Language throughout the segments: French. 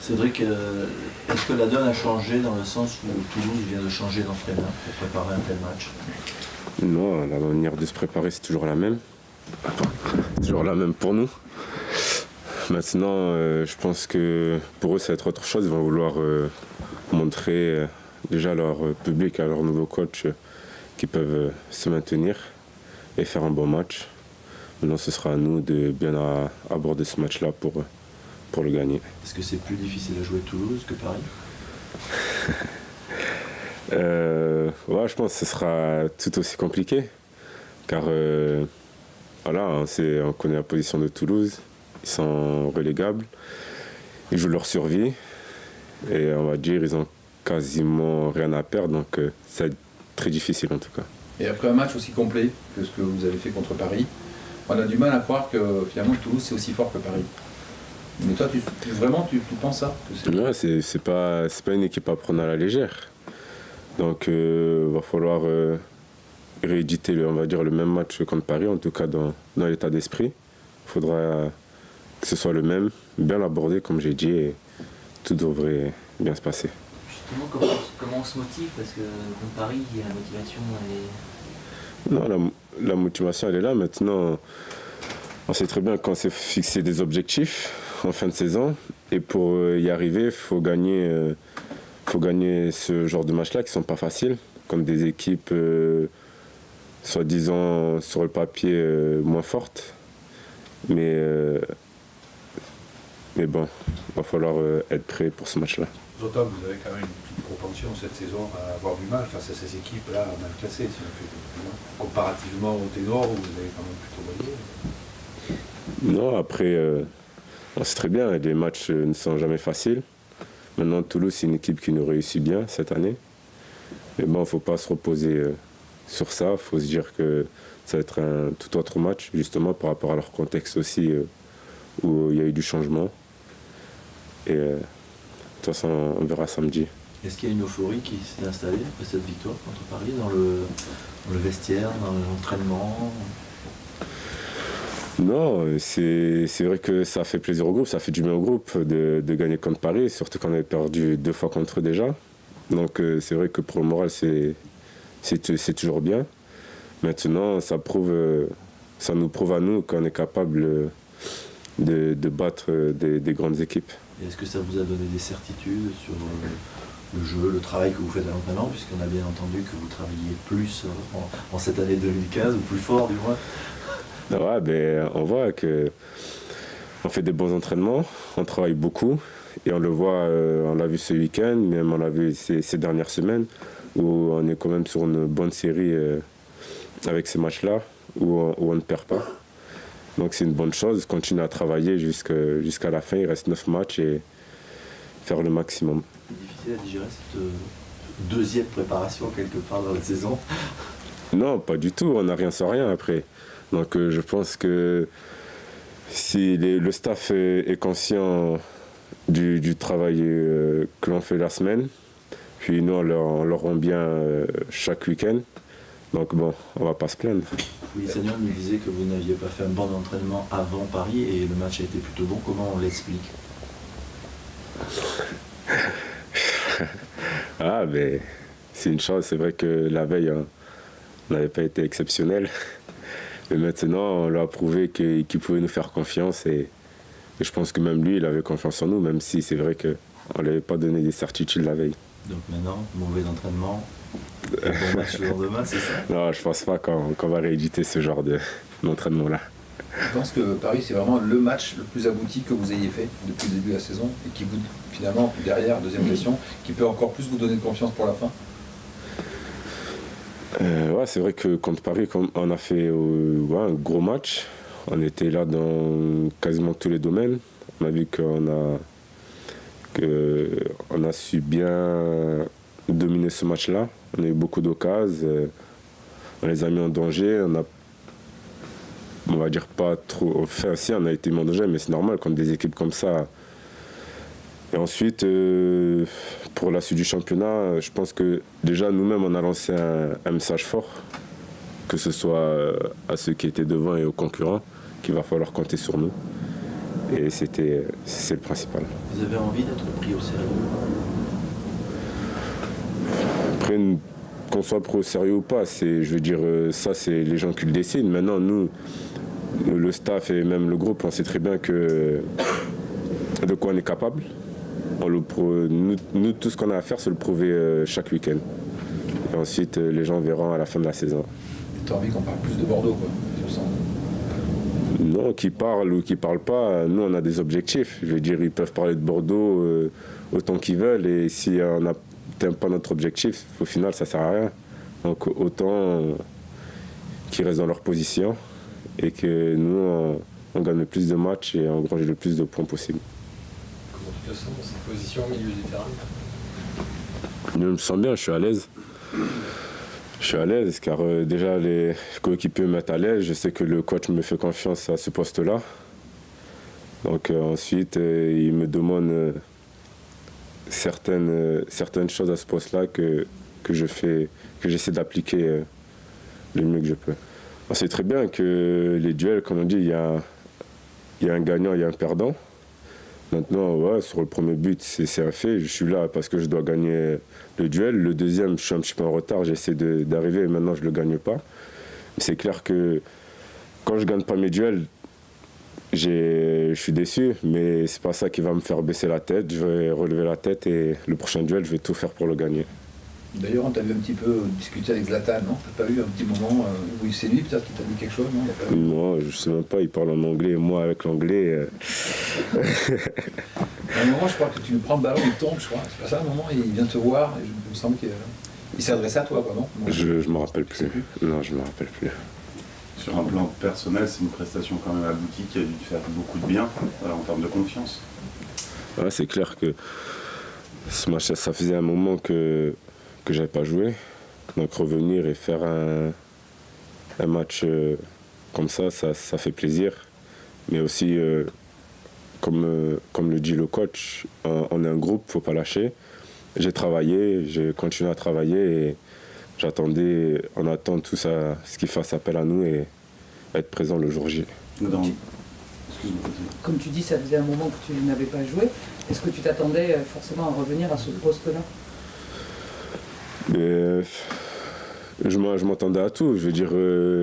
Cédric, est-ce que la donne a changé dans le sens où Toulouse vient de changer d'entraîneur pour préparer un tel match? Non, la manière de se préparer, c'est toujours la même. C'est toujours la même pour nous. Maintenant, je pense que pour eux, ça va être autre chose. Ils vont vouloir montrer déjà à leur public, à leur nouveau coach, qu'ils peuvent se maintenir et faire un bon match. Maintenant, ce sera à nous de bien aborder ce match-là pour le gagner. Est-ce que c'est plus difficile à jouer Toulouse que Paris? Ouais, je pense que ce sera tout aussi compliqué. Car voilà, on connaît la position de Toulouse. Ils sont relégables. Ils jouent leur survie. Et on va dire ils ont quasiment rien à perdre. Donc ça va être très difficile en tout cas. Et après un match aussi complet que ce que vous avez fait contre Paris, on a du mal à croire que finalement Toulouse c'est aussi fort que Paris. Mais toi, tu penses ça Ouais, c'est pas une équipe à prendre à la légère. Donc il va falloir rééditer on va dire, le même match contre Paris, en tout cas dans l'état d'esprit. Il faudra que ce soit le même, bien l'aborder comme j'ai dit, et tout devrait bien se passer. Justement, comment on se motive? Parce que contre Paris, la motivation, elle est... Non, la motivation, elle est là. Maintenant, on sait très bien qu'on s'est fixé des objectifs en fin de saison. Et pour y arriver, il faut gagner ce genre de match-là qui ne sont pas faciles, contre des équipes soi-disant sur le papier moins fortes. Mais bon, il va falloir être prêt pour ce match-là. D'autant que vous avez quand même une petite propension cette saison à avoir du mal face à ces équipes-là mal classées, si on fait, comparativement au ténor où vous avez quand même plutôt gagné. Non, après, on sait très bien, les matchs ne sont jamais faciles. Maintenant, Toulouse, c'est une équipe qui nous réussit bien cette année. Mais bon, il ne faut pas se reposer sur ça. Il faut se dire que ça va être un tout autre match, justement, par rapport à leur contexte aussi, où il y a eu du changement. Et de toute façon, on verra samedi. Est-ce qu'il y a une euphorie qui s'est installée après cette victoire contre Paris, dans le vestiaire, dans l'entraînement? Non, c'est vrai que ça fait plaisir au groupe, ça fait du bien au groupe de gagner contre Paris, surtout qu'on avait perdu 2 fois contre eux déjà. Donc c'est vrai que pour le moral, c'est toujours bien. Maintenant, ça nous prouve à nous qu'on est capable de battre des grandes équipes. Est-ce que ça vous a donné des certitudes sur le jeu, le travail que vous faites à l'entraînement, puisqu'on a bien entendu que vous travailliez plus en cette année 2015, ou plus fort du moins? Ouais, on voit qu'on fait des bons entraînements, on travaille beaucoup, et on le voit, on l'a vu ce week-end, même on l'a vu ces dernières semaines, où on est quand même sur une bonne série avec ces matchs-là, où on ne perd pas. Donc c'est une bonne chose, continuer à travailler jusqu'à la fin, il reste 9 matchs et faire le maximum. C'est difficile à digérer cette deuxième préparation quelque part dans la saison? Non, pas du tout, on n'a rien sans rien après. Donc je pense que si le staff est conscient du travail que l'on fait la semaine, puis nous on leur rend bien chaque week-end, donc bon, on va pas se plaindre. Oui, Seigneur nous disait que vous n'aviez pas fait un bon entraînement avant Paris et le match a été plutôt bon. Comment on l'explique? Ah, mais c'est une chose, c'est vrai que la veille, on n'avait pas été exceptionnel. Mais maintenant, on lui a prouvé qu'il pouvait nous faire confiance et je pense que même lui, il avait confiance en nous, même si c'est vrai qu'on ne lui avait pas donné des certitudes la veille. Donc maintenant, mauvais entraînement, bon match le lendemain, c'est ça? Non, je pense pas qu'on va rééditer ce genre d'entraînement-là. Je pense que Paris, c'est vraiment le match le plus abouti que vous ayez fait depuis le début de la saison et qui vous, finalement, derrière, deuxième question, qui peut encore plus vous donner de confiance pour la fin? Ouais, c'est vrai que contre Paris, on a fait un gros match. On était là dans quasiment tous les domaines. On a vu qu'on a su bien dominer ce match-là. On a eu beaucoup d'occasions. On les a mis en danger. On va dire pas trop. Enfin, si, on a été mis en danger, mais c'est normal contre des équipes comme ça. Et ensuite, pour la suite du championnat, je pense que déjà nous-mêmes, on a lancé un message fort, que ce soit à ceux qui étaient devant et aux concurrents, qu'il va falloir compter sur nous. Et c'est le principal. Vous avez envie d'être pris au sérieux? Après, qu'on soit pris au sérieux ou pas, je veux dire, ça c'est les gens qui le décident. Maintenant, nous, le staff et même le groupe, on sait très bien de quoi on est capable. Nous, tout ce qu'on a à faire, c'est le prouver chaque week-end. Et ensuite, les gens verront à la fin de la saison. Tu as envie qu'on parle plus de Bordeaux, quoi, je sens. Non, qu'ils parlent ou qu'ils parlent pas, nous, on a des objectifs. Je veux dire, ils peuvent parler de Bordeaux autant qu'ils veulent. Et si on n'atteint pas notre objectif, au final, ça sert à rien. Donc, autant qu'ils restent dans leur position et que nous, on gagne le plus de matchs et on engrange le plus de points possible. Comment tu te sens dans cette position au milieu du terrain? Je me sens bien, je suis à l'aise. Je suis à l'aise car déjà les coéquipiers me mettent à l'aise. Je sais que le coach me fait confiance à ce poste-là. Donc ensuite, il me demande certaines choses à ce poste-là que j'essaie d'appliquer le mieux que je peux. On sait très bien que les duels, comme on dit, il y a un gagnant, il y a un perdant. Maintenant, ouais, sur le premier but, c'est un fait. Je suis là parce que je dois gagner le duel. Le deuxième, je suis un petit peu en retard. J'essaie d'arriver et maintenant, je ne le gagne pas. C'est clair que quand je ne gagne pas mes duels, je suis déçu. Mais ce n'est pas ça qui va me faire baisser la tête. Je vais relever la tête et le prochain duel, je vais tout faire pour le gagner. D'ailleurs, on t'a vu un petit peu discuter avec Zlatan, non? T'as pas eu un petit moment où c'est lui peut-être qui t'a dit quelque chose, non? Non, je ne sais même pas, il parle en anglais et moi avec l'anglais. À un moment, je crois que tu lui prends le ballon, il tombe, je crois. C'est pas ça, à un moment, il vient te voir et il me semble qu'il s'est adressé à toi, quoi, non? Je ne me rappelle plus. Non, je ne me rappelle plus. Sur un plan personnel, c'est une prestation quand même aboutie qui a dû te faire beaucoup de bien en termes de confiance. Ouais, c'est clair que ce match, ça faisait un moment que je n'avais pas joué. Donc revenir et faire un match comme ça fait plaisir. Mais aussi, comme le dit le coach, on est un groupe, il ne faut pas lâcher. J'ai travaillé, j'ai continué à travailler et on attend tout ça, ce qu'il fasse appel à nous et être présent le jour J. Comme tu dis, ça faisait un moment que tu n'avais pas joué. Est-ce que tu t'attendais forcément à revenir à ce poste-là? Je m'attendais à tout. Je veux dire,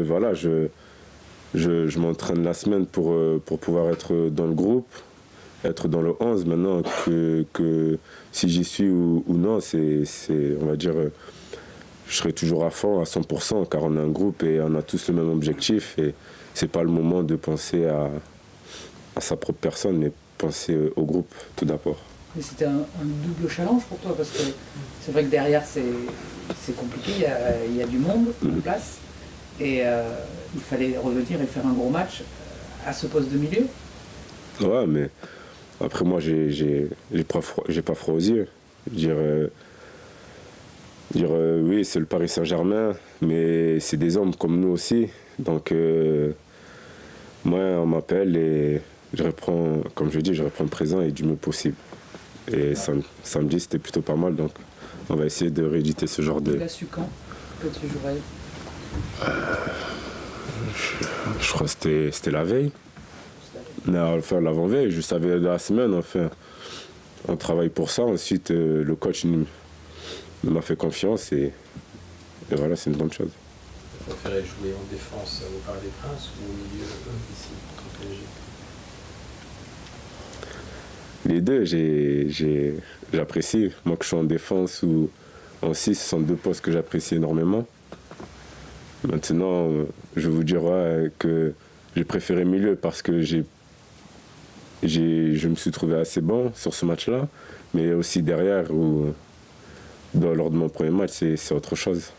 voilà, je m'entraîne la semaine pour pouvoir être dans le groupe, être dans le 11. Maintenant, que si j'y suis ou non, on va dire, je serai toujours à fond, à 100%, car on est un groupe et on a tous le même objectif. Et c'est pas le moment de penser à sa propre personne, mais penser au groupe tout d'abord. Mais c'était un double challenge pour toi, parce que c'est vrai que derrière c'est compliqué, il y a du monde en place, et il fallait revenir et faire un gros match à ce poste de milieu. Ouais, mais après moi j'ai pas froid aux yeux. Dire oui, c'est le Paris Saint-Germain, mais c'est des hommes comme nous aussi. Donc moi on m'appelle et je réponds, comme je dis, je réponds présent et du mieux possible. Et samedi, c'était plutôt pas mal, donc on va essayer de rééditer ce genre de... Tu l'as su quand que tu jouerais? Je crois que c'était la veille. Non, enfin, l'avant-veille, je savais la semaine, enfin. On travaille pour ça. Ensuite, le coach m'a fait confiance et voilà, c'est une bonne chose. Vous préférez jouer en défense au Parc des Princes ou au milieu ici, contre PSG? Les deux, j'apprécie. Moi, que je suis en défense ou en 6, ce sont deux postes que j'apprécie énormément. Maintenant, je vous dirais que j'ai préféré milieu parce que je me suis trouvé assez bon sur ce match-là. Mais aussi derrière, lors de mon premier match, c'est autre chose.